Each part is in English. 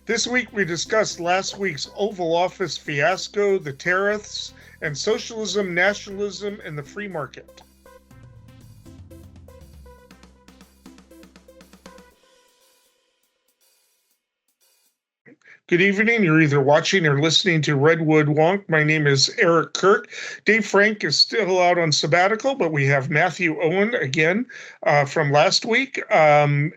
This week we discussed last week's Oval Office fiasco, the tariffs, and socialism, nationalism, and the free market. Good evening. You're either watching or listening to Redwood Wonk. My name is Eric Kirk. Dave Frank is still out on sabbatical, but we have Matthew Owen again from last week. And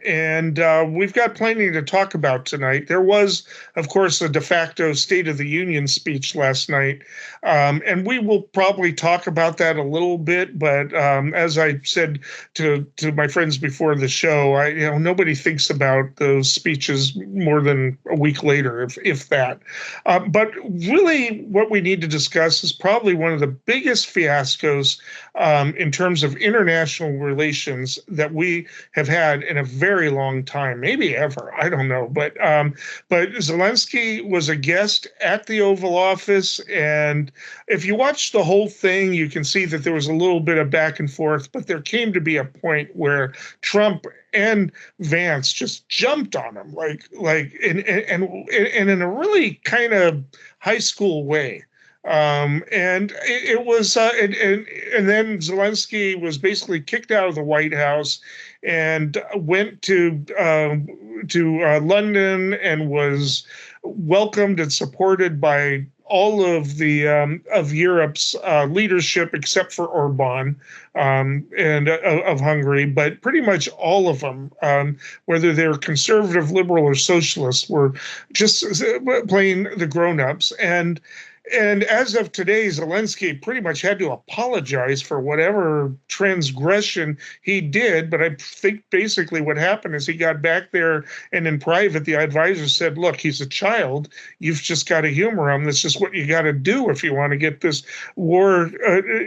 we've got plenty to talk about tonight. There was, of course, a de facto State of the Union speech last night. And we will probably talk about that a little bit. But as I said to my friends before the show, nobody thinks about those speeches more than a week later, if that. But really what we need to discuss is probably one of the biggest fiascos in terms of international relations that we have had in a very long time, maybe ever. I don't know. But Zelensky was a guest at the Oval Office. And if you watch the whole thing, you can see that there was a little bit of back and forth. But there came to be a point where Trump and Vance just jumped on him, and in a really kind of high school way. And it was, and then Zelensky was basically kicked out of the White House and went to London and was welcomed and supported by all of the of Europe's leadership, except for Orban and of Hungary, but pretty much all of them, whether they're conservative, liberal, or socialist, were just playing the grown-ups. And as of today, Zelensky pretty much had to apologize for whatever transgression he did. But I think basically what happened is he got back there, and in private, the advisor said, look, he's a child. You've just got to humor him. That's just what you got to do if you want to get this war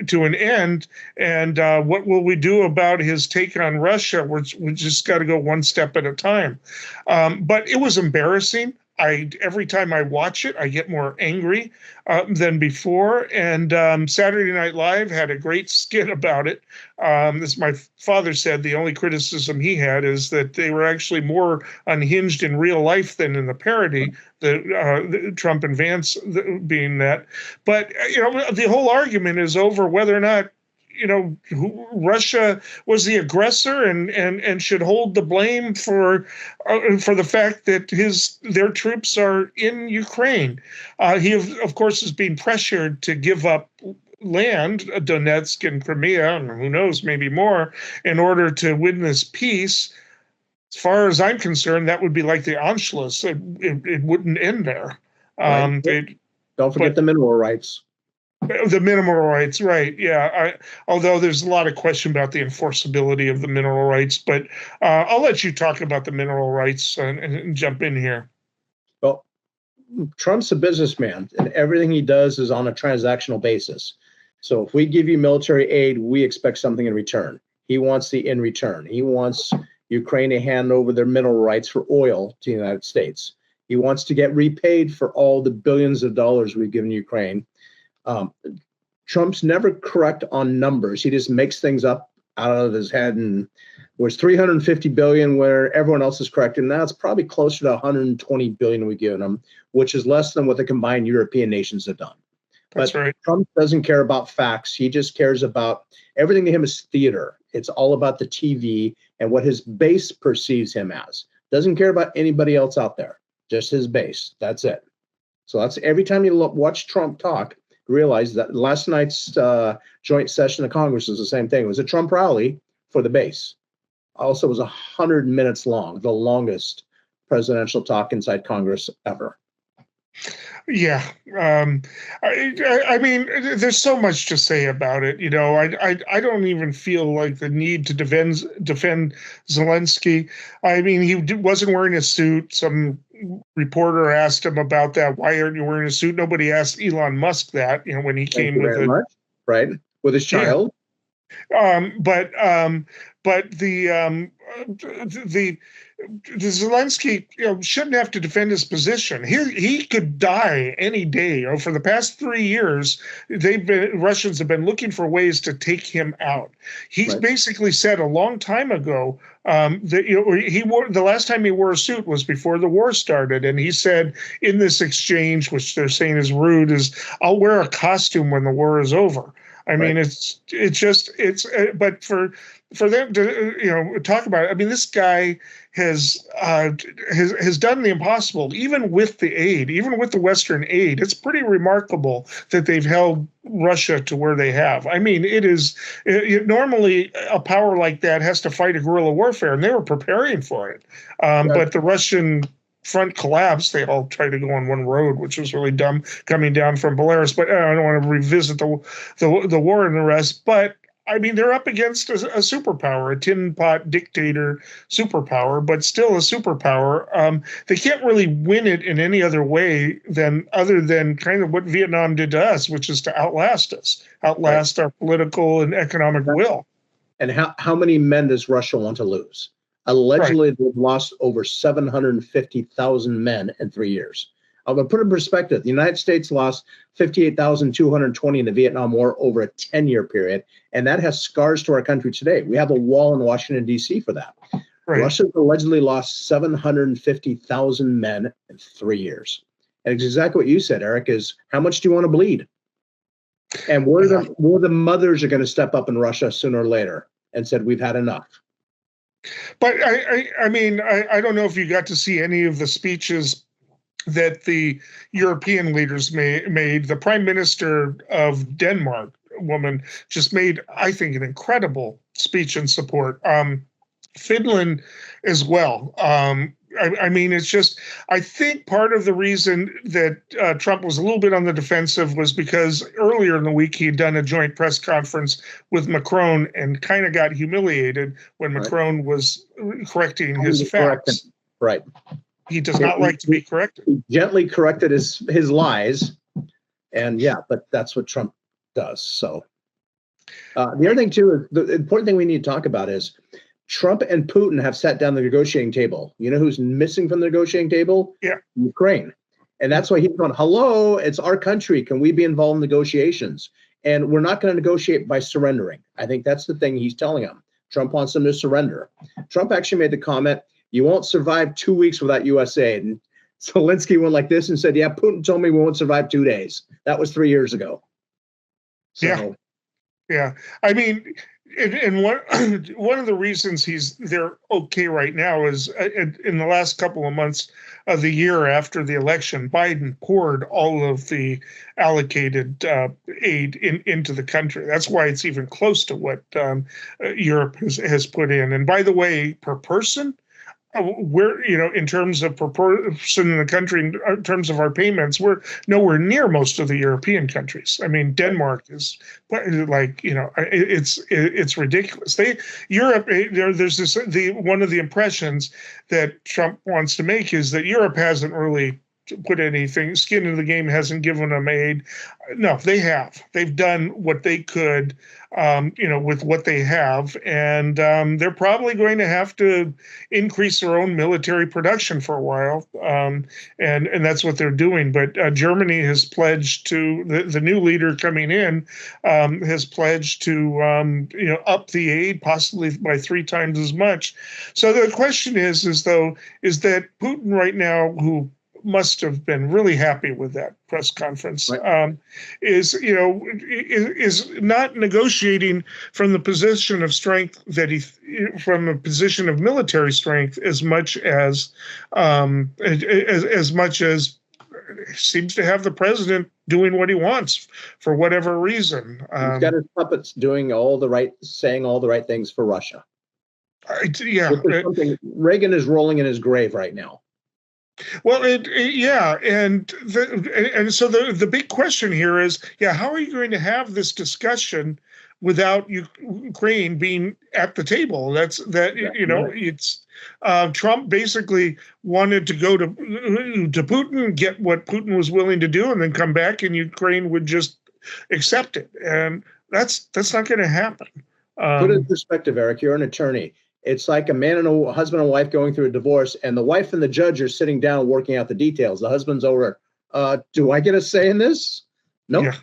to an end. And what will we do about his take on Russia? We just got to go one step at a time. But it was embarrassing. Every time I watch it, I get more angry than before. And Saturday Night Live had a great skit about it. As my father said, the only criticism he had is that they were actually more unhinged in real life than in the parody, the Trump and Vance being that. But, the whole argument is over whether or not Russia was the aggressor and should hold the blame for the fact that their troops are in Ukraine. He, of course, is being pressured to give up land, Donetsk and Crimea, and who knows, maybe more, in order to win this peace. As far as I'm concerned, that would be like the Anschluss. It wouldn't end there. Right. Don't forget the mineral rights. The mineral rights, right? Yeah. Although there's a lot of question about the enforceability of the mineral rights, but I'll let you talk about the mineral rights and jump in here. Well, Trump's a businessman, and everything he does is on a transactional basis. So if we give you military aid, we expect something in return. He wants the in return. He wants Ukraine to hand over their mineral rights for oil to the United States. He wants to get repaid for all the billions of dollars we've given Ukraine. Trump's never correct on numbers. He just makes things up out of his head, and was 350 billion where everyone else is correct, and now it's probably closer to 120 billion we've given him, which is less than what the combined European nations have done. That's right. Trump doesn't care about facts. He just cares about everything to him is theater. It's all about the TV and what his base perceives him as. Doesn't care about anybody else out there, just his base. That's it. So that's every time you watch Trump talk, realize that last night's joint session of Congress was the same thing. It was a Trump rally for the base. Also, it was 100 minutes long, the longest presidential talk inside Congress ever. Yeah. I mean, there's so much to say about it. I don't even feel like the need to defend Zelensky. I mean, he wasn't wearing a suit. Some reporter asked him about that. Why aren't you wearing a suit? Nobody asked Elon Musk that, when he came with it. Right. With his child. Yeah. But the Zelensky, shouldn't have to defend his position. He could die any day. For the past 3 years, Russians have been looking for ways to take him out. He's basically said a long time ago that the last time he wore a suit was before the war started, and he said in this exchange, which they're saying is rude, is I'll wear a costume when the war is over. I mean, but for them to talk about it, I mean, this guy has done the impossible, even with the aid, even with the Western aid. It's pretty remarkable that they've held Russia to where they have. I mean, normally a power like that has to fight a guerrilla warfare, and they were preparing for it. But the Russian front collapsed. They all tried to go on one road, which was really dumb coming down from Belarus. But I don't want to revisit the war and the rest. But I mean, they're up against a superpower, a tin pot dictator superpower, but still a superpower. They can't really win it in any other way other than kind of what Vietnam did to us, which is to outlast us, our political and economic will. And how many men does Russia want to lose? Allegedly, they've lost over 750,000 men in 3 years. I'm going to put it in perspective. The United States lost 58,220 in the Vietnam War over a 10-year period, and that has scars to our country today. We have a wall in Washington, D.C. for that. Russia's allegedly lost 750,000 men in 3 years. And it's exactly what you said, Eric, is how much do you want to bleed? And where the mothers are going to step up in Russia sooner or later and said, we've had enough. But I mean, I don't know if you got to see any of the speeches that the European leaders made. The Prime Minister of Denmark, woman, just made, I think, an incredible speech in support. Finland as well. I mean, it's just, I think part of the reason that Trump was a little bit on the defensive was because earlier in the week he had done a joint press conference with Macron and kind of got humiliated when Macron was correcting his facts. Right. He does not like to be corrected. He gently corrected his lies. And but that's what Trump does. So the other thing, too, the important thing we need to talk about is Trump and Putin have sat down the negotiating table. You know who's missing from the negotiating table? Yeah. Ukraine. And that's why he's going, hello, it's our country. Can we be involved in negotiations? And we're not going to negotiate by surrendering. I think that's the thing he's telling them. Trump wants them to surrender. Trump actually made the comment, you won't survive 2 weeks without U.S. aid. And Zelensky went like this and said, Putin told me we won't survive 2 days. That was 3 years ago. So, yeah. I mean, and one of the reasons they're okay right now is in the last couple of months of the year after the election, Biden poured all of the allocated aid into the country. That's why it's even close to what Europe has put in. And by the way, per person, we're, in terms of per person in the country, in terms of our payments, we're nowhere near most of the European countries. I mean, Denmark is like, it's ridiculous. Europe, there's this, one of the impressions that Trump wants to make is that Europe hasn't really put anything, skin in the game, hasn't given them aid. No, they have. They've done what they could, with what they have, and they're probably going to have to increase their own military production for a while, and that's what they're doing. But Germany has pledged to, the new leader coming in has pledged to up the aid possibly by 3 times as much. So the question is that Putin right now, who must have been really happy with that press conference, is not negotiating from the position of strength from a position of military strength as much as seems to have the president doing what he wants for whatever reason. He's got his puppets saying all the right things for Russia. Reagan is rolling in his grave right now. Well, and so the big question here is, how are you going to have this discussion without Ukraine being at the table? It's Trump basically wanted to go to Putin, get what Putin was willing to do, and then come back, and Ukraine would just accept it, and that's not going to happen. Put it in perspective, Eric. You're an attorney. It's like a man and a husband and wife going through a divorce, and the wife and the judge are sitting down working out the details. The husband's over. Do I get a say in this? No. Nope. Yeah.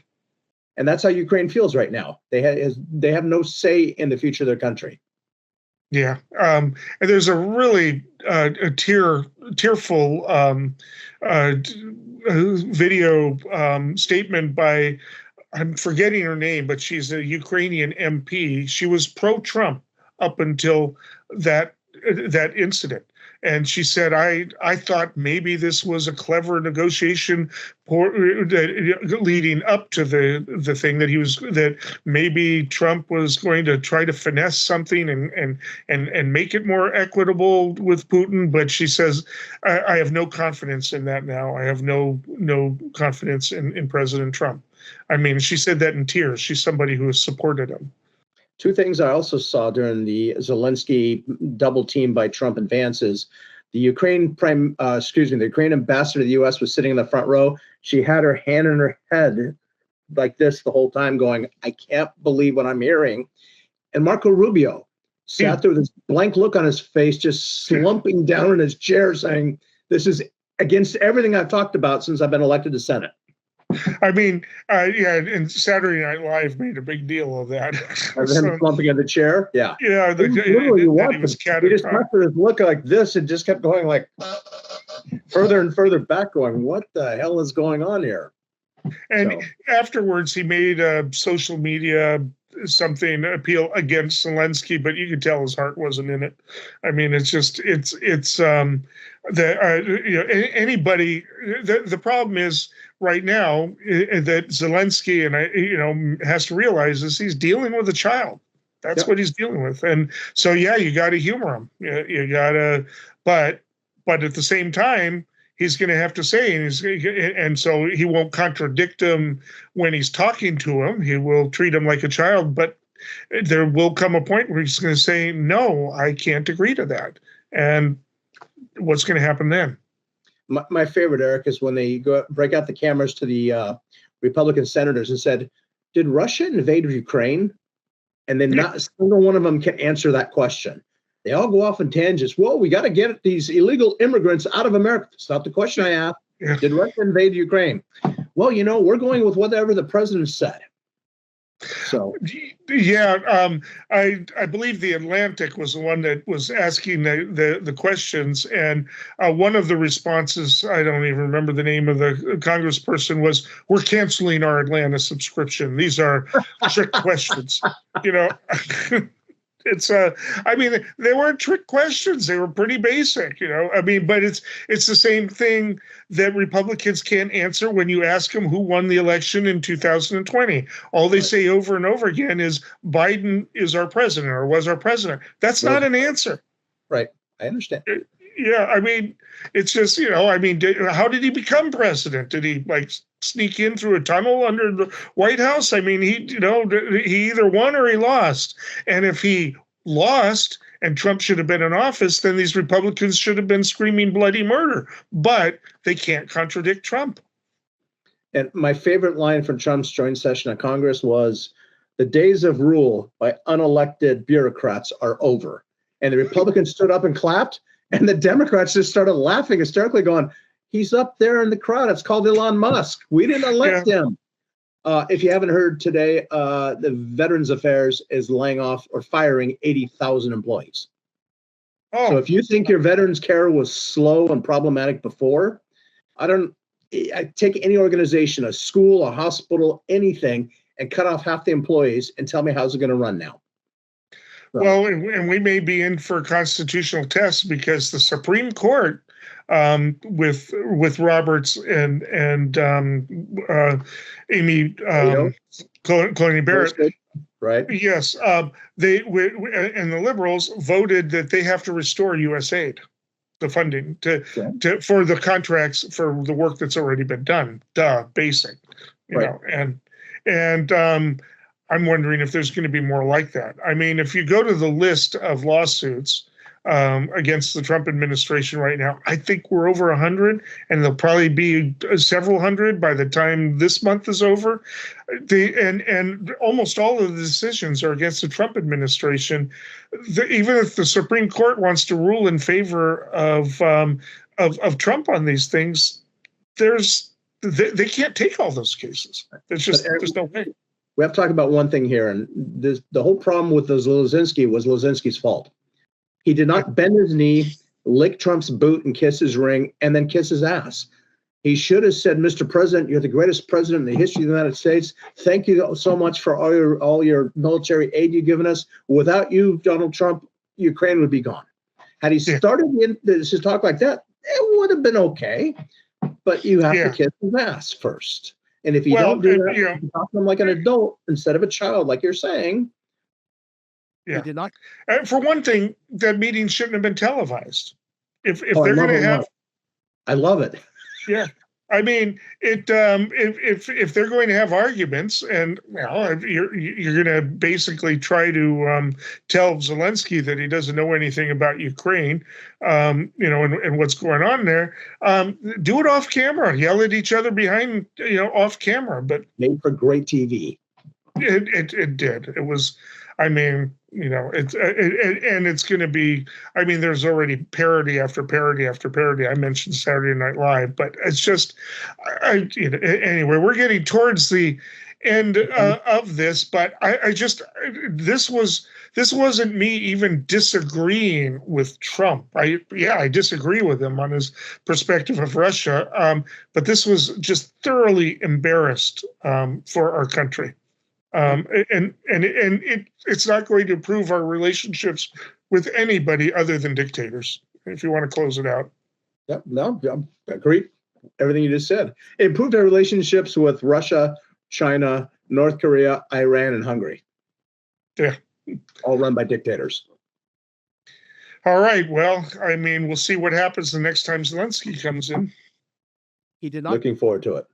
And that's how Ukraine feels right now. They have no say in the future of their country. Yeah, and there's a really tearful video statement by, I'm forgetting her name, but she's a Ukrainian MP. She was pro-Trump up until that incident. And she said, I thought maybe this was a clever negotiation leading up to the thing that maybe Trump was going to try to finesse something and make it more equitable with Putin. But she says, I have no confidence in that now. I have no confidence in President Trump. I mean, she said that in tears. She's somebody who has supported him. Two things I also saw during the Zelensky double team by Trump and Vance is the Ukraine ambassador to the U.S. was sitting in the front row. She had her hand in her head like this the whole time going, I can't believe what I'm hearing. And Marco Rubio sat there with this blank look on his face, just slumping down in his chair saying, this is against everything I've talked about since I've been elected to Senate. I mean, and Saturday Night Live made a big deal of that. Of him slumping in the chair? Yeah. Yeah. He just after his look like this and just kept going like further and further back going, what the hell is going on here? And afterwards, he made a social media something appeal against Zelensky, but you could tell his heart wasn't in it. I mean, it's anybody. The problem is right now that Zelensky has to realize is he's dealing with a child. That's what he's dealing with, and so you got to humor him. You got to, but at the same time, he's going to have to say, and so he won't contradict him when he's talking to him. He will treat him like a child, but there will come a point where he's going to say, no, I can't agree to that. And what's going to happen then? My favorite, Eric, is when they break out the cameras to the Republican senators and said, did Russia invade Ukraine? And then not a single one of them can answer that question. They all go off in tangents. Well, we got to get these illegal immigrants out of America. That's not the question I asked. Yeah. Did Russia invade Ukraine? Well, we're going with whatever the president said. So, I believe the Atlantic was the one that was asking the questions, and one of the responses, I don't even remember the name of the congressperson, was, "We're canceling our Atlanta subscription. These are trick questions." It's I mean, they weren't trick questions. They were pretty basic, I mean, but it's the same thing that Republicans can't answer when you ask them who won the election in 2020. All they say over and over again is Biden is our president or was our president. That's not an answer. Right. I understand. Yeah. I mean, it's just, how did he become president? Did he sneak in through a tunnel under the White House? I mean, he either won or he lost. And if he lost and Trump should have been in office, then these Republicans should have been screaming bloody murder. But they can't contradict Trump. And my favorite line from Trump's joint session of Congress was, the days of rule by unelected bureaucrats are over. And the Republicans stood up and clapped, and the Democrats just started laughing hysterically, going, he's up there in the crowd. It's called Elon Musk. We didn't elect him. If you haven't heard today, the Veterans Affairs is laying off or firing 80,000 employees. Oh. So if you think your veterans care was slow and problematic before, I take any organization, a school, a hospital, anything, and cut off half the employees and tell me how's it going to run now. So. Well, and we may be in for a constitutional test because the Supreme Court, with Roberts and Amy Coney Barrett, right? Yes, they and the liberals voted that they have to restore U.S. aid, the funding for the contracts for the work that's already been done. Basic, you know, and I'm wondering if there's going to be more like that. I mean, if you go to the list of lawsuits against the Trump administration right now. I think we're over 100, and there'll probably be several hundred by the time this month is over. And almost all of the decisions are against the Trump administration. Even if the Supreme Court wants to rule in favor of Trump on these things, they can't take all those cases. There's no way. We have to talk about one thing here, and the whole problem with the Zelensky was Zelensky's fault. He did not bend his knee, lick Trump's boot, and kiss his ring, and then kiss his ass. He should have said, "Mr. President, you're the greatest president in the history of the United States. Thank you so much for all your military aid you've given us. Without you, Donald Trump, Ukraine would be gone." Had he started to talk like that, it would have been okay. But you have to kiss his ass first. And if you don't do that, you talk to him like an adult instead of a child, like you're saying. Yeah. Did not. For one thing, that meeting shouldn't have been televised. If they're going to have, I love it. Yeah, I mean, if they're going to have arguments, and you're going to basically try to tell Zelensky that he doesn't know anything about Ukraine, and what's going on there, do it off camera. Yell at each other behind, off camera. But made for great TV. It did. It was. I mean, it's going to be. I mean, there's already parody after parody after parody. I mentioned Saturday Night Live, but it's just. Anyway, we're getting towards the end of this, but this wasn't me even disagreeing with Trump. I disagree with him on his perspective of Russia, but this was just thoroughly embarrassed for our country. It's not going to improve our relationships with anybody other than dictators. If you want to close it out. Yep. No, I agree. Everything you just said. It improved our relationships with Russia, China, North Korea, Iran, and Hungary. Yeah. All run by dictators. All right. Well, I mean, we'll see what happens the next time Zelensky comes in. He did not. Looking forward to it.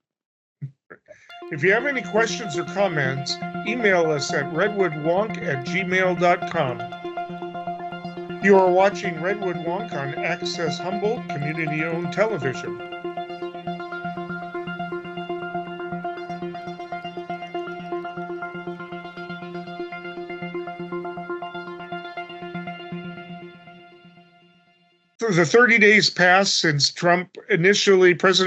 If you have any questions or comments, email us at redwoodwonk@gmail.com. You are watching Redwood Wonk on Access Humboldt community-owned television. The 30 days passed since President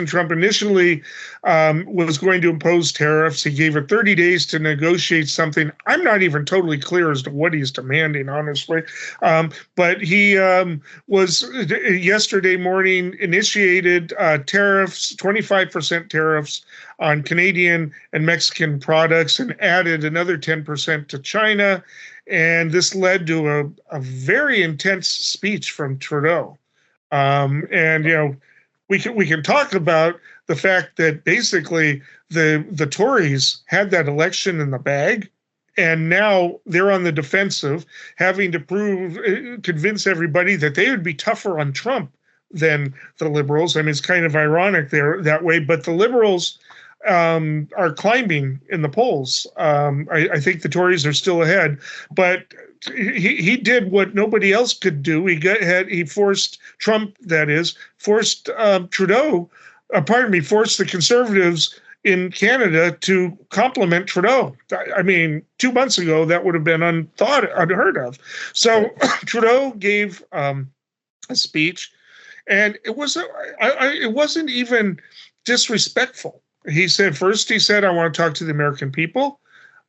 Trump initially was going to impose tariffs. He gave it 30 days to negotiate something. I'm not even totally clear as to what he's demanding, honestly. But he was yesterday morning initiated tariffs, 25% tariffs on Canadian and Mexican products, and added another 10% to China. And this led to a very intense speech from Trudeau. We can talk about the fact that basically the Tories had that election in the bag, and now they're on the defensive, having to convince everybody that they would be tougher on Trump than the Liberals. I mean, it's kind of ironic there that way, but the Liberals are climbing in the polls. I think the Tories are still ahead, but he did what nobody else could do. He forced Trump, forced the Conservatives in Canada to compliment Trudeau. I mean, 2 months ago, that would have been unheard of. So Trudeau gave a speech, and it wasn't even disrespectful. He said, I want to talk to the American people.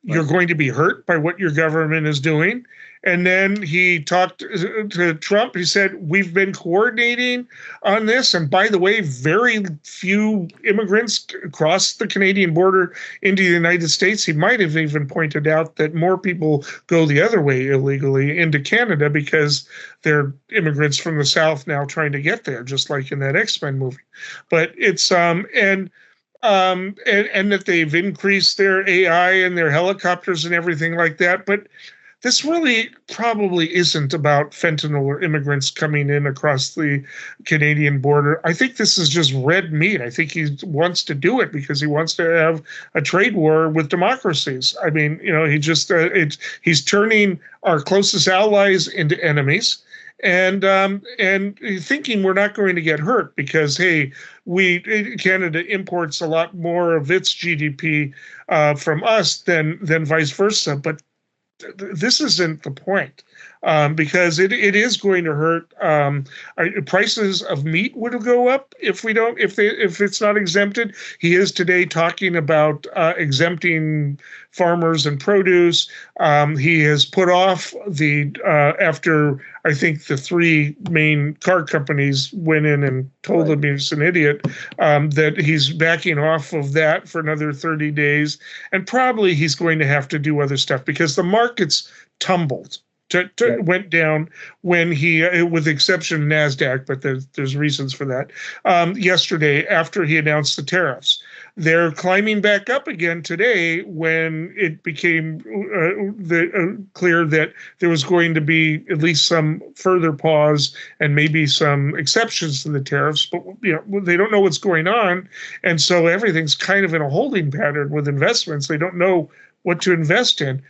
You're going to be hurt by what your government is doing. And then he talked to Trump. He said, we've been coordinating on this. And by the way, very few immigrants cross the Canadian border into the United States. He might have even pointed out that more people go the other way illegally into Canada because they're immigrants from the South now trying to get there, just like in that X-Men movie. But it's, and that they've increased their AI and their helicopters and everything like that. But this really probably isn't about fentanyl or immigrants coming in across the Canadian border. I think this is just red meat. I think he wants to do it because he wants to have a trade war with democracies. I mean, he just he's turning our closest allies into enemies. and thinking we're not going to get hurt because, hey, Canada imports a lot more of its GDP from us than vice versa. But this isn't the point. Because it is going to hurt. Prices of meat would go up if it's not exempted. He is today talking about exempting farmers and produce. He has put off after I think the three main car companies went in and told him he's an idiot, that he's backing off of that for another 30 days, and probably he's going to have to do other stuff because the market's tumbled. Went down when he, with the exception of NASDAQ, but there's reasons for that, yesterday after he announced the tariffs. They're climbing back up again today when it became clear that there was going to be at least some further pause and maybe some exceptions to the tariffs, but they don't know what's going on, and so everything's kind of in a holding pattern with investments. They don't know what to invest in.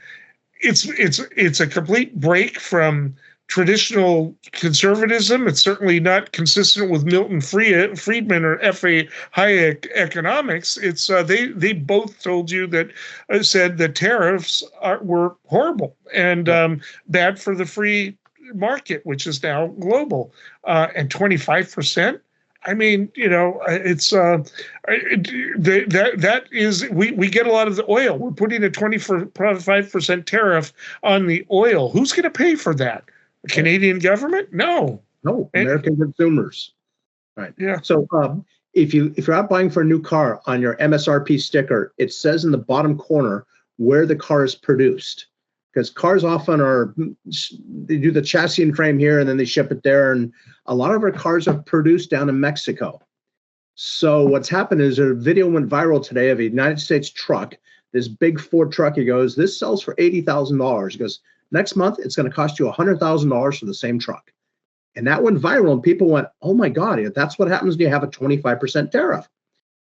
It's a complete break from traditional conservatism. It's certainly not consistent with Milton Friedman or F.A. Hayek economics. It's they both told you that said the tariffs were horrible and bad for the free market, which is now global, and 25%. I mean, it's that is we get a lot of the oil. We're putting a 25% tariff on the oil. Who's going to pay for that? The Canadian government? No, American consumers. Right. Yeah. So if you're out buying for a new car, on your MSRP sticker, it says in the bottom corner where the car is produced. Because cars often they do the chassis and frame here and then they ship it there. And a lot of our cars are produced down in Mexico. So what's happened is a video went viral today of a United States truck, this big Ford truck. He goes, this sells for $80,000. He goes, next month, it's going to cost you $100,000 for the same truck. And that went viral and people went, oh my God, that's what happens when you have a 25% tariff.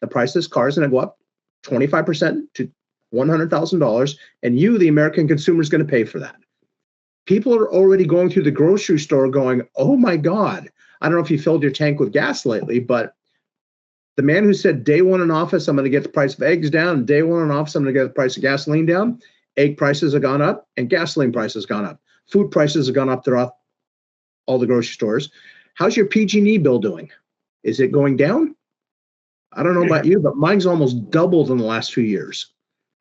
The price of this car is going to go up 25% to $100,000, and you, the American consumer, is going to pay for that. People are already going through the grocery store going, oh my God. I don't know if you filled your tank with gas lately, but the man who said day one in office, I'm going to get the price of eggs down, and day one in office, I'm going to get the price of gasoline down, egg prices have gone up and gasoline prices have gone up. Food prices have gone up throughout all the grocery stores. How's your PG&E bill doing? Is it going down? I don't know about you, but mine's almost doubled in the last 2 years.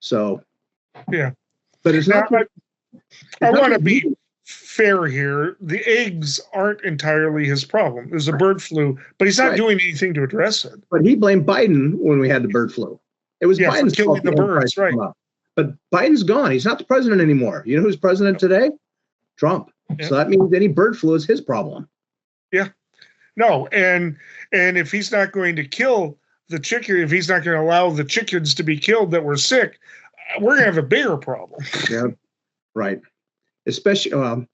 So, yeah, but it's not. I want to be fair here. The eggs aren't entirely his problem. There's a bird flu, but he's not doing anything to address it. But he blamed Biden when we had the bird flu. It was Biden's killing the birds, right? But Biden's gone. He's not the president anymore. You know who's president today? Trump. Yeah. So that means any bird flu is his problem. Yeah. No, and if he's not going to kill the chicken, if he's not going to allow the chickens to be killed that were sick, we're going to have a bigger problem. Yeah, right. Especially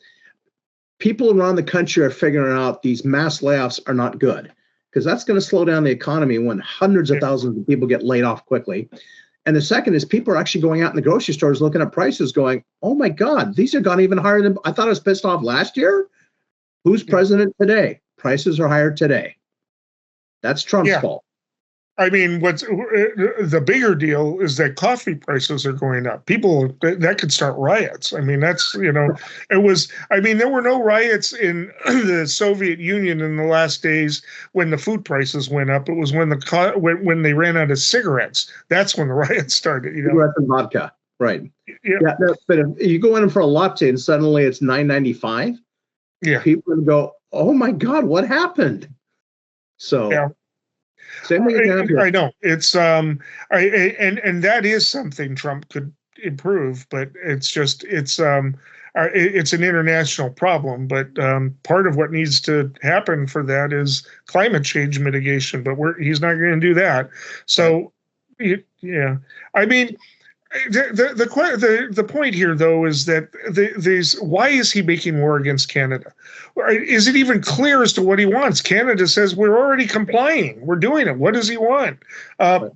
people around the country are figuring out these mass layoffs are not good because that's going to slow down the economy when hundreds of thousands of people get laid off quickly. And the second is people are actually going out in the grocery stores looking at prices going, oh my God, these have gone even higher than I thought. I was pissed off last year. Who's president today? Prices are higher today. That's Trump's fault. I mean, what's the bigger deal is that coffee prices are going up. People, that could start riots. I mean, that's, there were no riots in the Soviet Union in the last days when the food prices went up. It was when when they ran out of cigarettes. That's when the riots started. Cigarettes and vodka, right? Yeah. But if you go in for a latte and suddenly it's $9.95, people would go, oh my God, what happened? So. Yeah. Same thing I know it's and that is something Trump could improve, but it's an international problem. But part of what needs to happen for that is climate change mitigation. But he's not going to do that. So, yeah, I mean. The point here, though, is that why is he making war against Canada? Is it even clear as to what he wants? Canada says we're already complying. We're doing it. What does he want?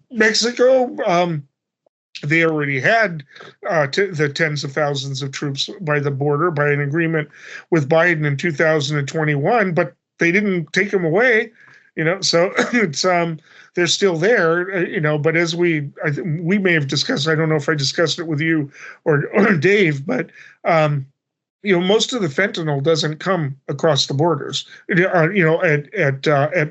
Mexico they already had the tens of thousands of troops by the border by an agreement with Biden in 2021, but they didn't take them away. So it's they're still there. But as we may have discussed, I don't know if I discussed it with you or Dave, but most of the fentanyl doesn't come across the borders. At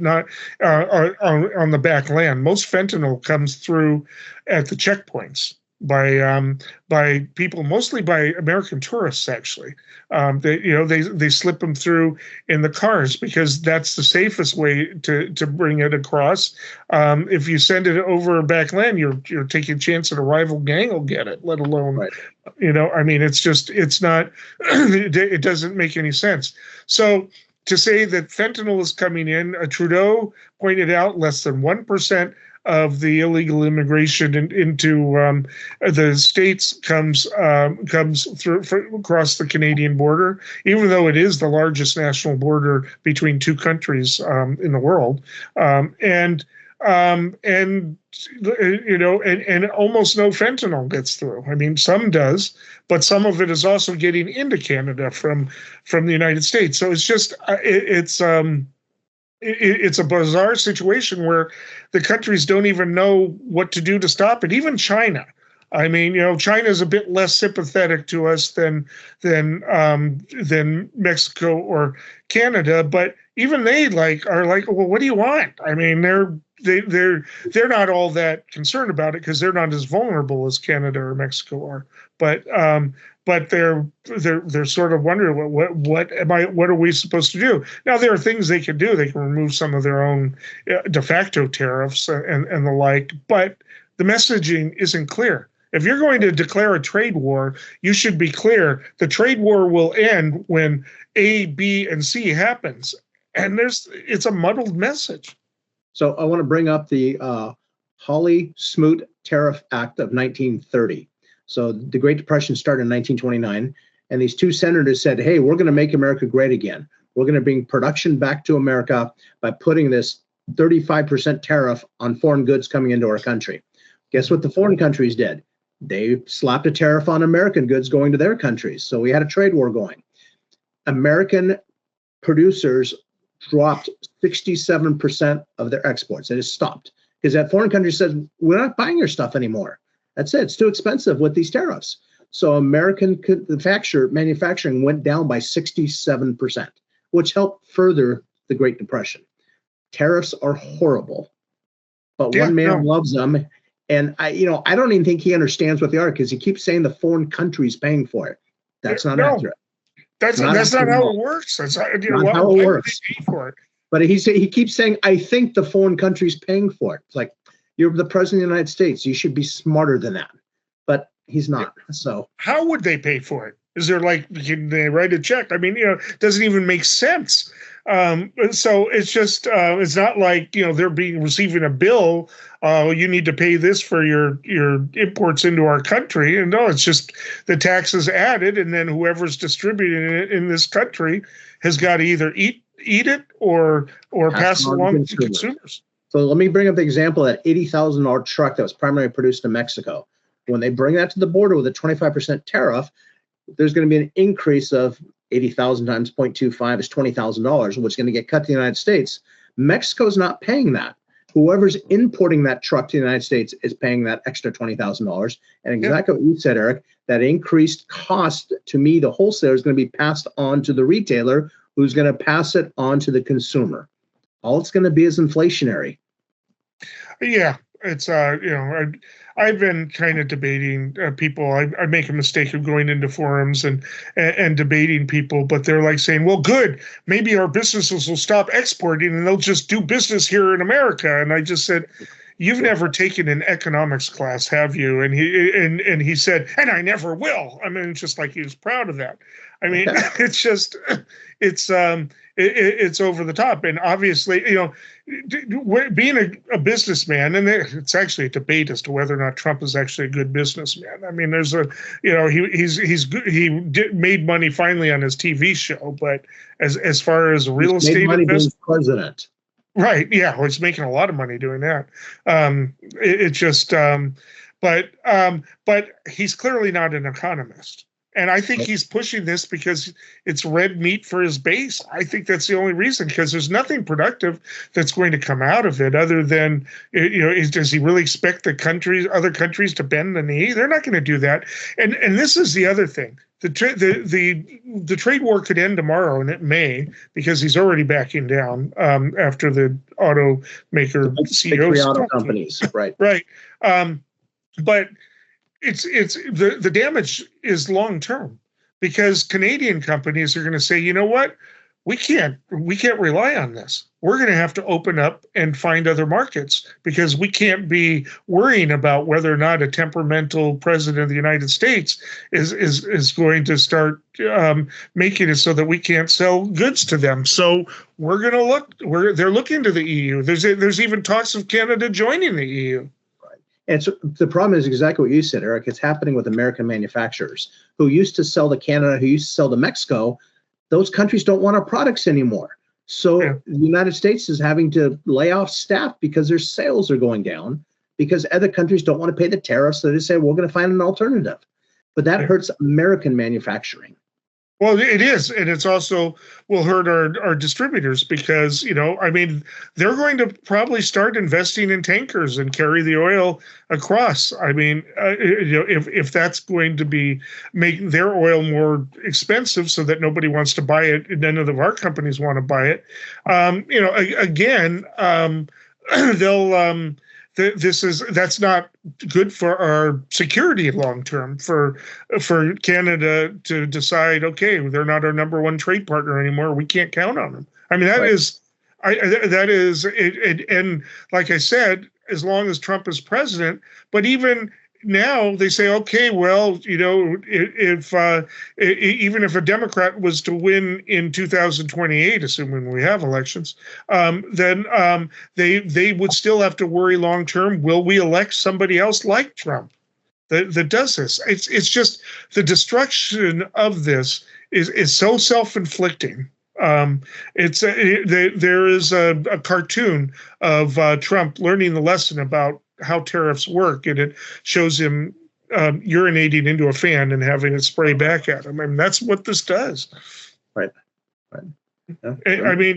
not on the back land. Most fentanyl comes through at the checkpoints by people, mostly by American tourists. Actually, they slip them through in the cars because that's the safest way to bring it across. If you send it over back land, you're taking a chance that a rival gang will get it. Let alone, Right. It's not. It doesn't make any sense. So to say that fentanyl is coming in, Trudeau pointed out less than 1% of the illegal immigration into the states comes through across the Canadian border, even though it is the largest national border between two countries in the world, and almost no fentanyl gets through. I mean, some does, but some of it is also getting into Canada from the United States. So it's just it's a bizarre situation where the countries don't even know what to do to stop it. Even China. I mean, China is a bit less sympathetic to us than Mexico or Canada, but even they are like, well, what do you want? I mean, they're not all that concerned about it because they're not as vulnerable as Canada or Mexico are. But they're sort of wondering what are we supposed to do? Now there are things they can do. They can remove some of their own de facto tariffs and the like, but the messaging isn't clear. If you're going to declare a trade war, you should be clear. The trade war will end when A, B, and C happens, and it's a muddled message. So I want to bring up the Hawley-Smoot Tariff Act of 1930. So the Great Depression started in 1929, and these two senators said, hey, we're going to make America great again. We're going to bring production back to America by putting this 35% tariff on foreign goods coming into our country. Guess what the foreign countries did? They slapped a tariff on American goods going to their countries. So we had a trade war going. American producers dropped 67% of their exports. They just stopped because that foreign country said, we're not buying your stuff anymore. That's it. It's too expensive with these tariffs. So American manufacturing went down by 67%, which helped further the Great Depression. Tariffs are horrible, but one man loves them. And I don't even think he understands what they are because he keeps saying the foreign country's paying for it. That's not accurate. That's not how it works. That's not how it works. They pay for it. But he keeps saying, I think the foreign country's paying for it. It's like, you're the president of the United States. You should be smarter than that. But he's not. So how would they pay for it? Is there can they write a check? I mean, it doesn't even make sense. So it's just it's not like they're receiving a bill. You need to pay this for your imports into our country, and no, it's just the taxes added, and then whoever's distributing it in this country has got to either eat it or pass it along to consumers. So let me bring up the example of that $80,000 truck that was primarily produced in Mexico. When they bring that to the border with a 25% tariff, there's going to be an increase of 80,000 times 0.25 is $20,000, which is going to get cut to the United States. Mexico's not paying that. Whoever's importing that truck to the United States is paying that extra $20,000. And exactly what you said, Eric, that increased cost to me, the wholesaler, is going to be passed on to the retailer, who's going to pass it on to the consumer. All it's going to be is inflationary. Yeah, it's I've been kind of debating people. I make a mistake of going into forums and debating people, but they're like saying, well, good, maybe our businesses will stop exporting and they'll just do business here in America. And I just said, you've never taken an economics class, have you? And he said, and I never will. I mean, it's just like he was proud of that. I mean, it's just, it's over the top. And obviously, being a businessman, and it's actually a debate as to whether or not Trump is actually a good businessman. I mean, there's he made money finally on his TV show, but as far as real estate investment, president. Right. Yeah. Well, he's making a lot of money doing that. but he's clearly not an economist. And I think he's pushing this because it's red meat for his base. I think that's the only reason, because there's nothing productive that's going to come out of it other than, does he really expect other countries to bend the knee? They're not going to do that. And this is the other thing. The trade war could end tomorrow, and it may, because he's already backing down after the automaker CEOs. Auto companies, right? Right. But it's the damage is long term, because Canadian companies are going to say, you know what, we can't rely on this. We're going to have to open up and find other markets, because we can't be worrying about whether or not a temperamental president of the United States is going to start making it so that we can't sell goods to them. So we're going to look. They're looking to the EU. There's even talks of Canada joining the EU. And so the problem is exactly what you said, Eric. It's happening with American manufacturers who used to sell to Canada, who used to sell to Mexico. Those countries don't want our products anymore. So the United States is having to lay off staff because their sales are going down, because other countries don't want to pay the tariffs. So they say, we're going to find an alternative. But that hurts American manufacturing. Well, it is, and it's also will hurt our distributors, because they're going to probably start investing in tankers and carry the oil across. If that's going to make their oil more expensive, so that nobody wants to buy it, and none of our companies want to buy it. They'll. That's not good for our security long term, for Canada to decide, okay, they're not our number one trade partner anymore, we can't count on them. That is it. And like I said, as long as Trump is president, but even now they say, okay, well, if even if a Democrat was to win in 2028, assuming we have elections, then they would still have to worry long term. Will we elect somebody else like Trump that does this? It's just the destruction of this is so self-inflicting. There is a cartoon of Trump learning the lesson about how tariffs work, and it shows him urinating into a fan and having it spray back at him. That's what this does. Right. Yeah.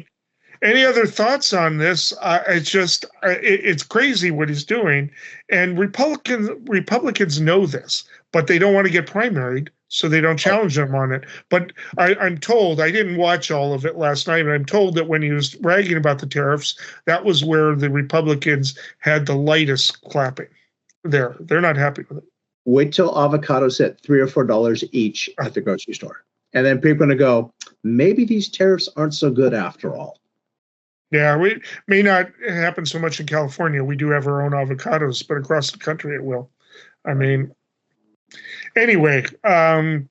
Any other thoughts on this? It's crazy what he's doing, and Republicans know this, but they don't want to get primaried, so they don't challenge them on it. But I'm told, I didn't watch all of it last night, but I'm told that when he was bragging about the tariffs, that was where the Republicans had the lightest clapping. They're not happy with it. Wait till avocados hit $3 or $4 each at the grocery store. And then people are going to go, maybe these tariffs aren't so good after all. Yeah, we may not happen so much in California. We do have our own avocados, but across the country it will. Anyway,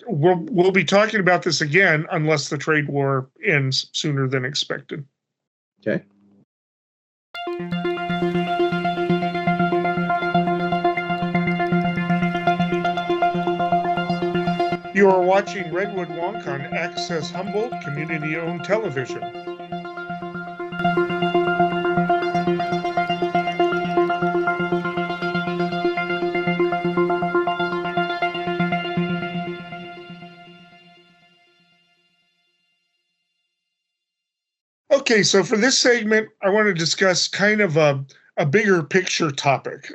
we'll be talking about this again unless the trade war ends sooner than expected. Okay. You are watching Redwood Wonk on Access Humboldt community-owned television. Okay, so for this segment, I want to discuss kind of a bigger picture topic.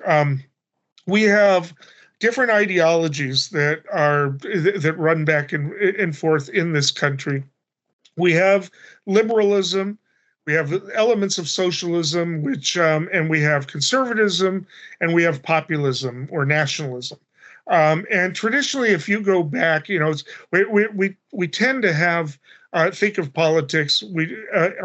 We have different ideologies that run back and forth in this country. We have liberalism, we have elements of socialism, and we have conservatism, and we have populism or nationalism. And traditionally, if you go back, we tend to have think of politics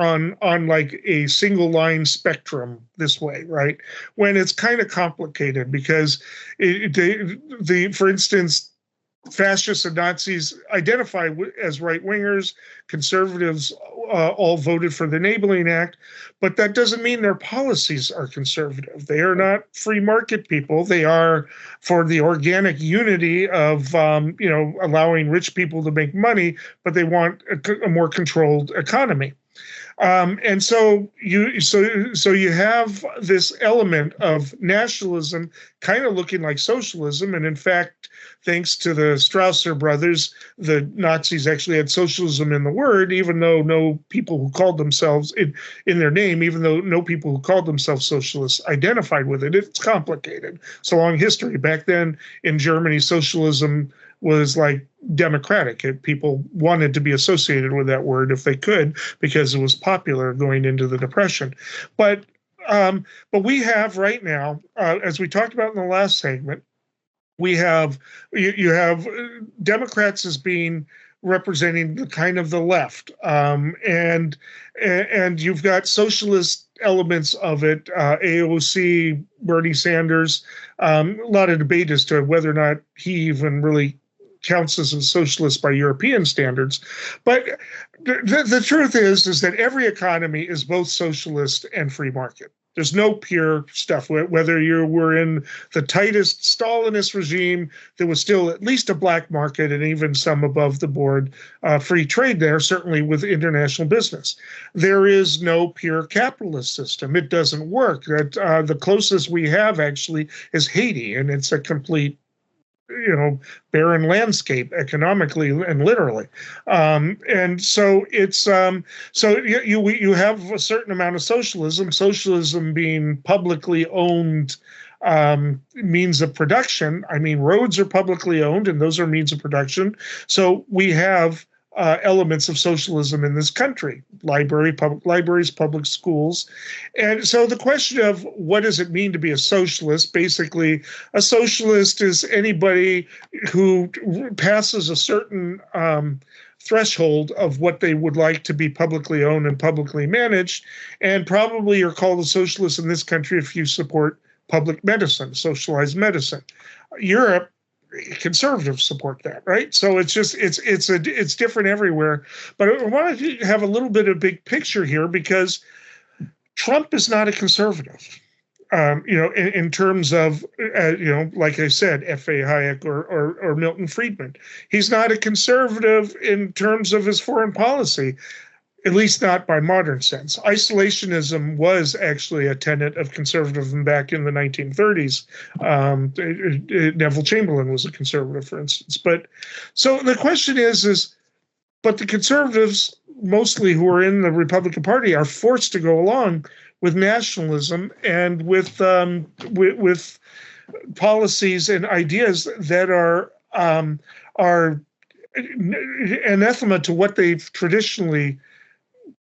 on like a single line spectrum this way, right? When it's kind of complicated, because for instance, fascists and Nazis identify as right-wingers. Conservatives all voted for the Enabling Act, but that doesn't mean their policies are conservative. They are not free market people. They are for the organic unity of, allowing rich people to make money, but they want a more controlled economy. And so you have this element of nationalism kind of looking like socialism, and in fact, thanks to the Strausser brothers, the Nazis actually had socialism in the word, even though no people who called themselves in their name, even though no people who called themselves socialists identified with it. It's complicated. It's a long history. Back then in Germany, socialism was like democratic. People wanted to be associated with that word if they could because it was popular going into the Depression. But we have right now, as we talked about in the last segment, we have you have Democrats as being representing the kind of the left, and you've got socialist elements of it, AOC, Bernie Sanders. A lot of debate as to whether or not he even really counts as a socialist by European standards. But the truth is that every economy is both socialist and free market. There's no pure stuff. Whether you were in the tightest Stalinist regime, there was still at least a black market and even some above the board free trade there, certainly with international business. There is no pure capitalist system. It doesn't work. The closest we have actually is Haiti, and it's a complete barren landscape economically and literally. And so it's so you have a certain amount of socialism being publicly owned means of production. I mean, roads are publicly owned, and those are means of production. So we have elements of socialism in this country: public libraries, public schools. And so the question of what does it mean to be a socialist? Basically, a socialist is anybody who passes a certain threshold of what they would like to be publicly owned and publicly managed. And probably you're called a socialist in this country if you support public medicine, socialized medicine. Europe, conservatives support that, right? So it's just it's different everywhere. But I want to have a little bit of big picture here, because Trump is not a conservative. In terms of like I said, F.A. Hayek or Milton Friedman, he's not a conservative in terms of his foreign policy. At least not by modern sense. Isolationism was actually a tenet of conservatism back in the 1930s. Neville Chamberlain was a conservative, for instance. But so the question is, but the conservatives, mostly who are in the Republican Party, are forced to go along with nationalism and with policies and ideas that are anathema to what they've traditionally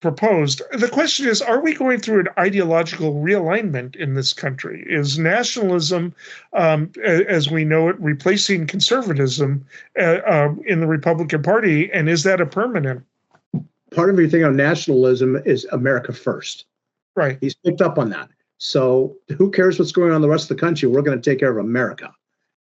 proposed. The question is, are we going through an ideological realignment in this country? Is nationalism, as we know it, replacing conservatism in the Republican Party? And is that a permanent? Part of your thing on nationalism is America first. Right. He's picked up on that. So who cares what's going on in the rest of the country? We're going to take care of America.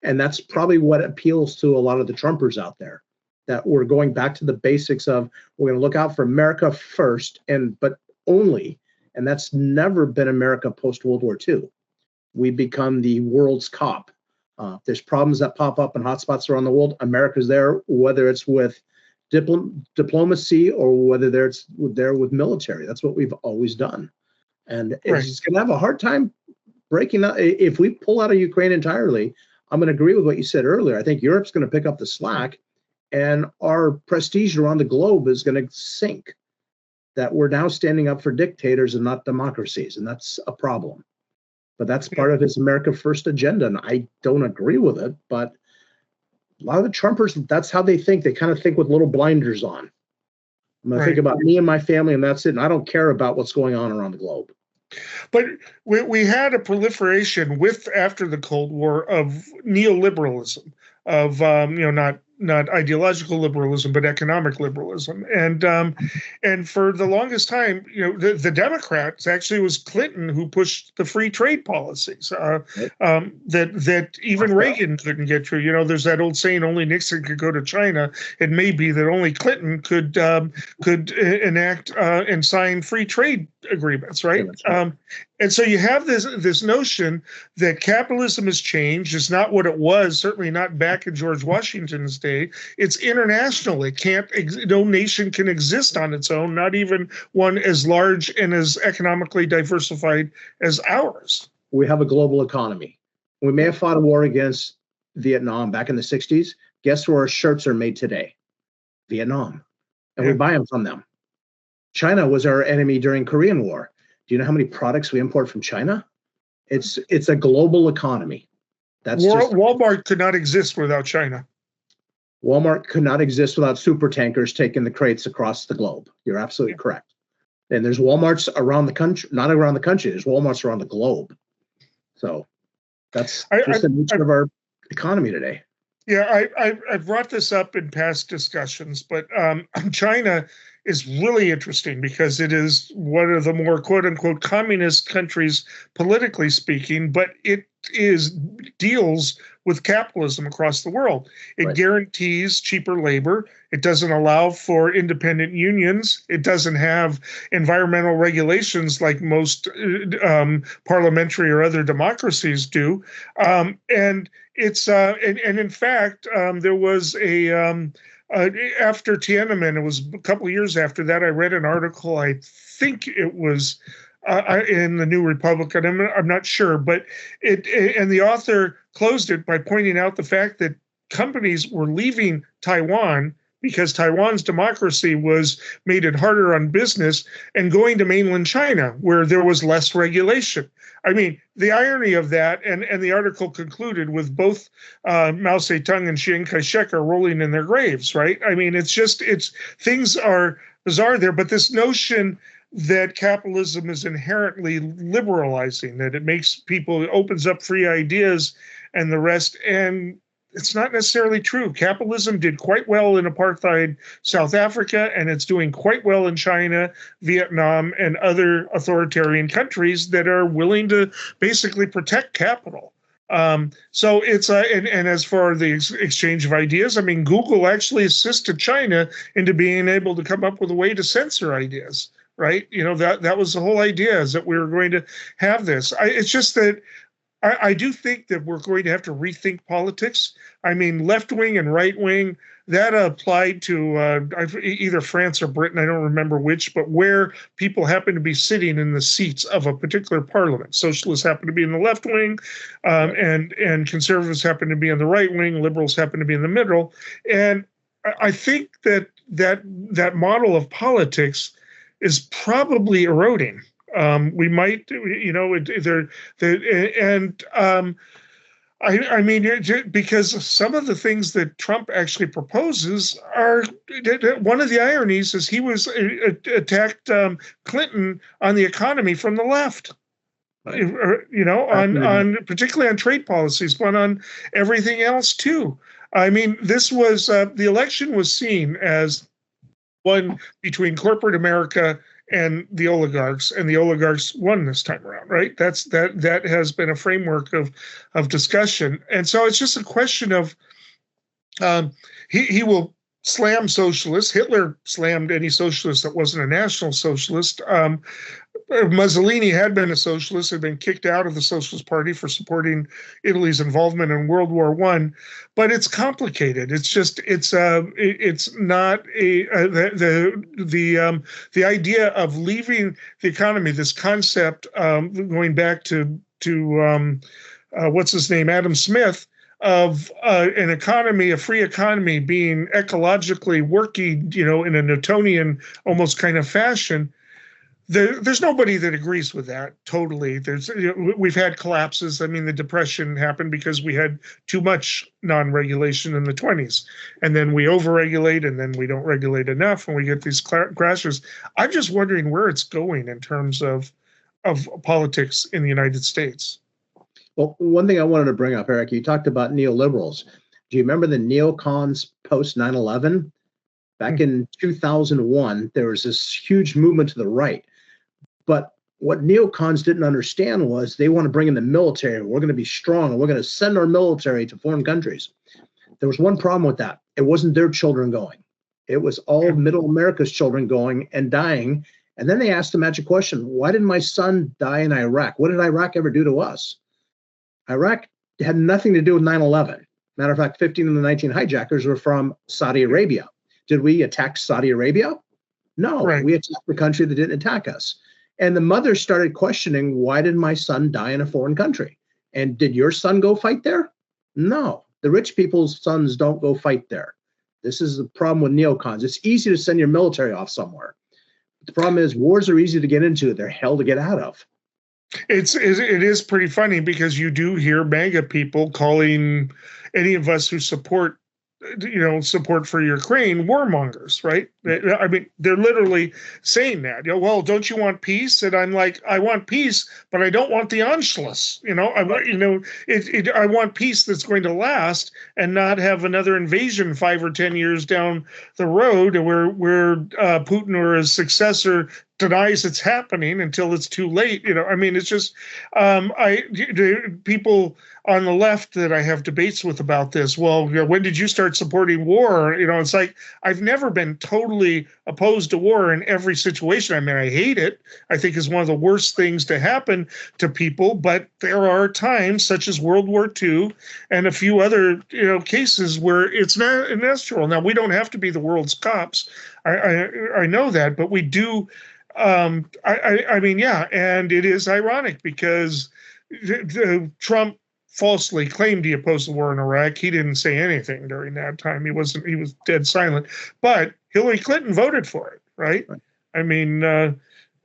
And that's probably what appeals to a lot of the Trumpers out there, that we're going back to the basics of we're going to look out for America first, but only, and that's never been America post-World War II. We become the world's cop. There's problems that pop up in hotspots around the world. America's there, whether it's with diplomacy or whether it's there with military. That's what we've always done. And it's going to have a hard time breaking out. If we pull out of Ukraine entirely, I'm going to agree with what you said earlier. I think Europe's going to pick up the slack, and our prestige around the globe is going to sink, that we're now standing up for dictators and not democracies. And that's a problem. But that's part of his America First agenda. And I don't agree with it. But a lot of the Trumpers, that's how they think. They kind of think with little blinders on. I'm going to think about me and my family, and that's it. And I don't care about what's going on around the globe. But we had a proliferation after the Cold War of neoliberalism, of not ideological liberalism, but economic liberalism. And for the longest time, the Democrats, actually, was Clinton who pushed the free trade policies that even Reagan couldn't get through. There's that old saying, only Nixon could go to China. It may be that only Clinton could enact and sign free trade agreements, right? And so you have this notion that capitalism has changed. It's not what it was, certainly not back in George Washington's day. It's international. It can't, no nation can exist on its own, not even one as large and as economically diversified as ours. We have a global economy. We may have fought a war against Vietnam back in the 60s. Guess where our shirts are made today? Vietnam. And we buy them from them. China was our enemy during Korean War. Do you know how many products we import from China? It's a global economy. Walmart could not exist without China. Walmart could not exist without super tankers taking the crates across the globe. You're absolutely correct. And there's Walmarts around the country, not around the country, there's Walmarts around the globe. So that's just the nature of our economy today. Yeah, I've brought this up in past discussions, but China is really interesting because it is one of the more quote unquote communist countries, politically speaking, but it deals with capitalism across the world. It guarantees cheaper labor. It doesn't allow for independent unions. It doesn't have environmental regulations like most parliamentary or other democracies do. And it's and in fact, there was after Tiananmen, it was a couple of years after that, I read an article, I think it was in the New Republic, and I'm not sure, but and the author closed it by pointing out the fact that companies were leaving Taiwan because Taiwan's democracy made it harder on business and going to mainland China where there was less regulation. I mean, the irony of that, and the article concluded with both Mao Zedong and Chiang Kai-shek are rolling in their graves, right? I mean, things are bizarre there, but this notion that capitalism is inherently liberalizing, that it makes people, it opens up free ideas and the rest, and it's not necessarily true. Capitalism did quite well in apartheid South Africa, and it's doing quite well in China, Vietnam, and other authoritarian countries that are willing to basically protect capital. So it's and as for the exchange of ideas, I mean, Google actually assisted China into being able to come up with a way to censor ideas, right? You know, that was the whole idea, is that we were going to have this. It's just that I do think that we're going to have to rethink politics. I mean, left wing and right wing, that applied to either France or Britain, I don't remember which, but where people happen to be sitting in the seats of a particular parliament. Socialists happen to be in the left wing, and conservatives happen to be in the right wing, liberals happen to be in the middle. And I think that model of politics is probably eroding. We might, you know, I mean, because some of the things that Trump actually proposes are, one of the ironies is he was attacked Clinton on the economy from the left, you know, on particularly on trade policies, but on everything else too. I mean, this was the election was seen as one between corporate America and the oligarchs won this time around, right? That has been a framework of discussion. And so it's just a question of he will slam socialists. Hitler slammed any socialist that wasn't a national socialist. Mussolini had been a socialist, had been kicked out of the Socialist Party for supporting Italy's involvement in World War I. But it's complicated. It's just it's not the idea of leaving the economy. This concept going back to what's his name, Adam Smith, of an economy, a free economy, being ecologically working, you know, in a Newtonian almost kind of fashion. There's nobody that agrees with that totally. We've had collapses. I mean, the Depression happened because we had too much non-regulation in the 20s, and then we overregulate, and then we don't regulate enough, and we get these crashes. I'm just wondering where it's going in terms of politics in the United States. Well, one thing I wanted to bring up, Eric, you talked about neoliberals. Do you remember the neocons post 9/11? Back in 2001, there was this huge movement to the right. But what neocons didn't understand was they want to bring in the military. We're going to be strong, and we're going to send our military to foreign countries. There was one problem with that. It wasn't their children going. It was all of Middle America's children going and dying And then they asked the magic question, why did my son die in Iraq? What did Iraq ever do to us? Iraq had nothing to do with 9/11. Matter of fact, 15 of the 19 hijackers were from Saudi Arabia. Did we attack Saudi Arabia? No, Right. we attacked the country that didn't attack us. And the mother started questioning, why did my son die in a foreign country? And did your son go fight there? No, the rich people's sons don't go fight there. This is the problem with neocons. It's easy to send your military off somewhere. But the problem is wars are easy to get into. They're hell to get out of. It is pretty funny because you do hear MAGA people calling any of us who support for Ukraine warmongers, right? I mean, they're literally saying that. Well, don't you want peace? And I'm like, I want peace, but I don't want the Anschluss. I want peace that's going to last and not have another invasion 5 or 10 years down the road where Putin or his successor denies it's happening until it's too late. I mean, it's just people on the left that I have debates with about this. Well, when did you start supporting war? It's like I've never been totally opposed to war in every situation. I mean, I hate it. I think it's one of the worst things to happen to people. But there are times, such as World War II and a few other cases where it's not natural. Now, we don't have to be the world's cops. I know that, but we do. I mean, yeah, and it is ironic because Trump falsely claimed he opposed the war in Iraq. He didn't say anything during that time. He was dead silent. But Hillary Clinton voted for it, right? I mean,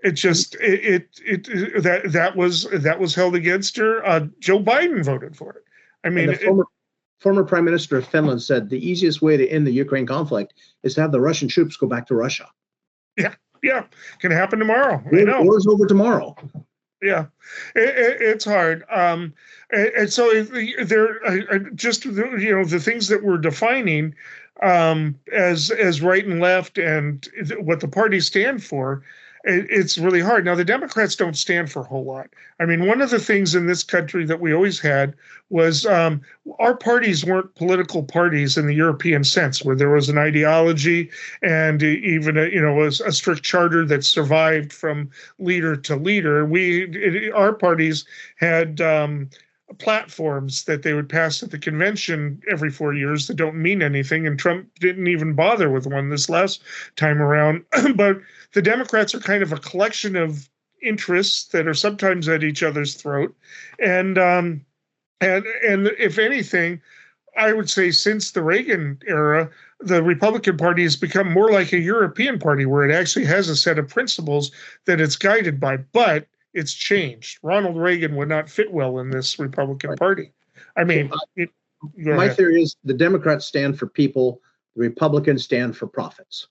it just that was held against her. Joe Biden voted for it. I mean, the former Prime Minister of Finland said the easiest way to end the Ukraine conflict is to have the Russian troops go back to Russia. Yeah, can happen tomorrow. War's over tomorrow. Yeah, it's hard. And so there, just the things that we're defining as right and left and what the parties stand for. It's really hard. Now, the Democrats don't stand for a whole lot. I mean, one of the things in this country that we always had was our parties weren't political parties in the European sense, where there was an ideology and even a strict charter that survived from leader to leader. Our parties had platforms that they would pass at the convention every 4 years that don't mean anything, and Trump didn't even bother with one this last time around. But the Democrats are kind of a collection of interests that are sometimes at each other's throat, and if anything, I would say since the Reagan era, the Republican Party has become more like a European party, where it actually has a set of principles that it's guided by, but it's changed. Ronald Reagan would not fit well in this Republican Party. I mean, my theory is the Democrats stand for people, the Republicans stand for profits.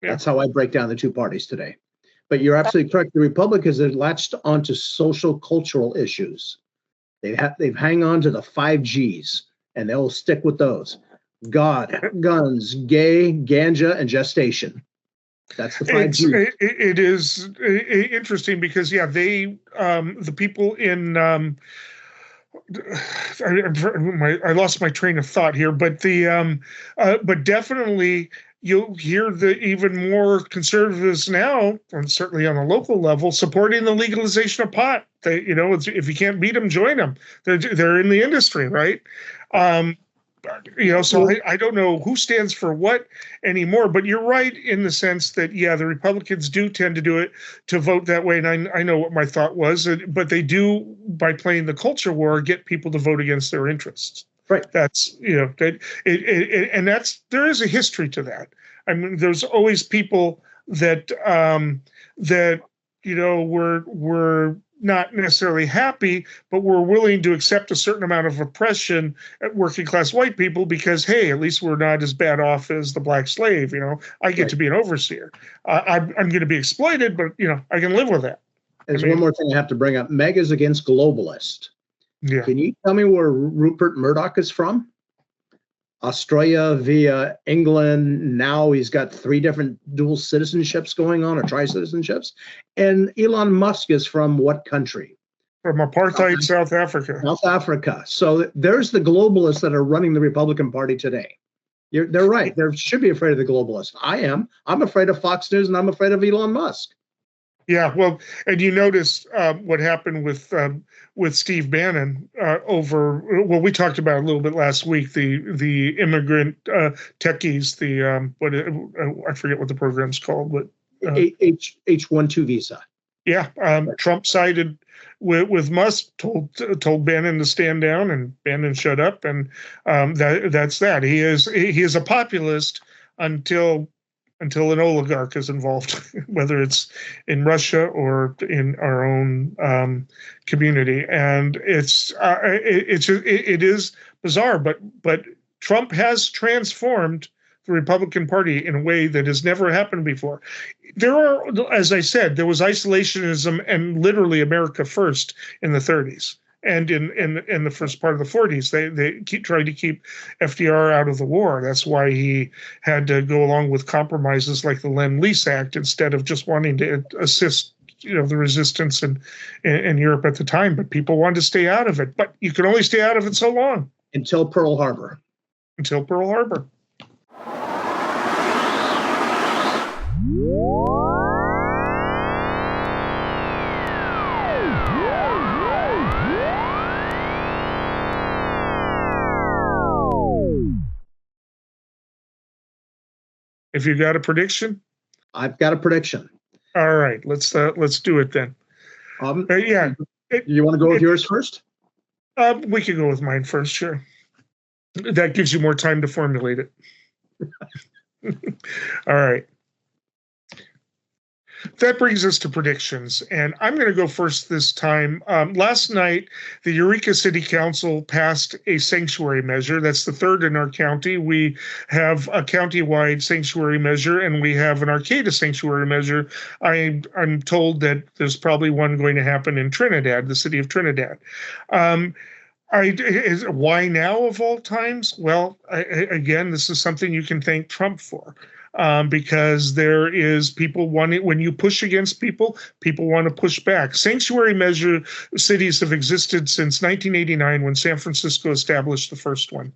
Yeah. That's how I break down the two parties today. But you're absolutely correct. The Republicans have latched onto social cultural issues. They've hang on to the 5 Gs, and they'll stick with those: God, guns, gay, ganja, and gestation. That's the 5 Gs. It is interesting because the people in I lost my train of thought here, but but definitely you'll hear the even more conservatives now, and certainly on a local level, supporting the legalization of pot. If you can't beat them, join them. They're in the industry, right? So I don't know who stands for what anymore, but you're right in the sense that, the Republicans do tend to do it to vote that way. And I know what my thought was, but they do, by playing the culture war, get people to vote against their interests. Right. That's, there is a history to that. I mean, there's always people that were not necessarily happy, but were willing to accept a certain amount of oppression at working class white people because, hey, at least we're not as bad off as the black slave. I get to be an overseer. I'm going to be exploited, but I can live with that. There's one more thing I have to bring up. Mega's against globalist. Yeah. Can you tell me where Rupert Murdoch is from? Australia via England. Now he's got 3 different dual citizenships going on, or tri-citizenships. And Elon Musk is from what country? From apartheid South Africa. South Africa. So there's the globalists that are running the Republican Party today. They're right. They should be afraid of the globalists. I am. I'm afraid of Fox News, and I'm afraid of Elon Musk. Yeah, well, and you notice what happened with Steve Bannon over. Well, we talked about it a little bit last week. The immigrant techies. I forget what the program's called, but H-1-2 visa. yeah, Trump sided with Musk, told Bannon to stand down, and Bannon shut up, and that's that. He is a populist until an oligarch is involved, whether it's in Russia or in our own community, and it is bizarre, but Trump has transformed the Republican Party in a way that has never happened before. There are, as I said, there was isolationism and literally America first in the 30s. And in the first part of the 40s, they tried to keep FDR out of the war. That's why he had to go along with compromises like the Lend-Lease Act instead of just wanting to assist, the resistance in Europe at the time. But people wanted to stay out of it. But you can only stay out of it so long. Until Pearl Harbor. Until Pearl Harbor. If you got a prediction? I've got a prediction. All right, let's do it then. Yeah. You want to go with yours first? We could go with mine first, sure. That gives you more time to formulate it. All right. That brings us to predictions, and I'm going to go first this time. Last night, the Eureka City Council passed a sanctuary measure. That's the third in our county. We have a county-wide sanctuary measure, and we have an Arcata sanctuary measure. I'm told that there's probably one going to happen in Trinidad, the city of Trinidad. Why now of all times? Well, again, this is something you can thank Trump for. Because there is people wanting, when you push against people want to push back. Sanctuary measure cities have existed since 1989 when San Francisco established the first one.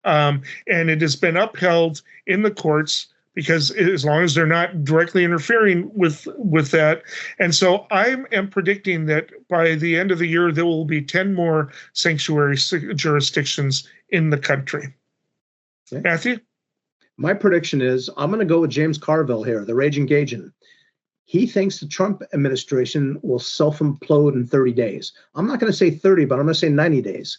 And it has been upheld in the courts because as long as they're not directly interfering with that. And so I am predicting that by the end of the year, there will be 10 more sanctuary jurisdictions in the country. Okay. Matthew? My prediction is I'm going to go with James Carville here, the Raging Cajun. He thinks the Trump administration will self-implode in 30 days. I'm not going to say 30, but I'm going to say 90 days.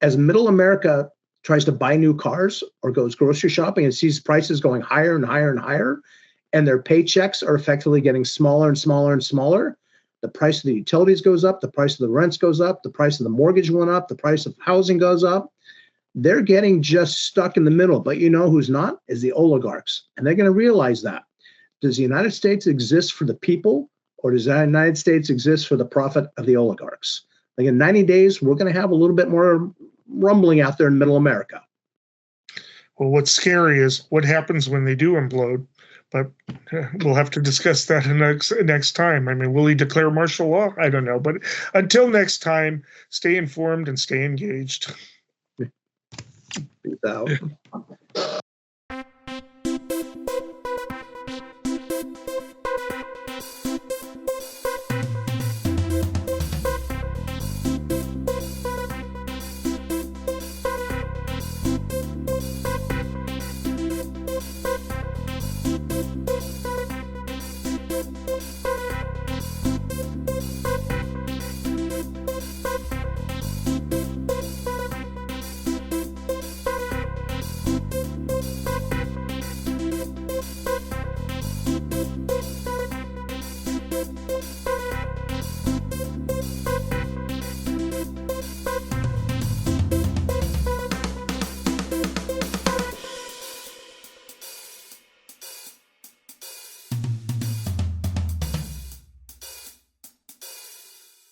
As middle America tries to buy new cars or goes grocery shopping and sees prices going higher and higher and higher, and their paychecks are effectively getting smaller and smaller and smaller, the price of the utilities goes up, the price of the rents goes up, the price of the mortgage went up, the price of housing goes up. They're getting just stuck in the middle, but you know who's not? Is the oligarchs. And they're going to realize that. Does the United States exist for the people, or does the United States exist for the profit of the oligarchs? Like in 90 days, we're going to have a little bit more rumbling out there in middle America. Well, what's scary is what happens when they do implode, but we'll have to discuss that next time. I mean, will he declare martial law? I don't know. But until next time, stay informed and stay engaged. Peace out.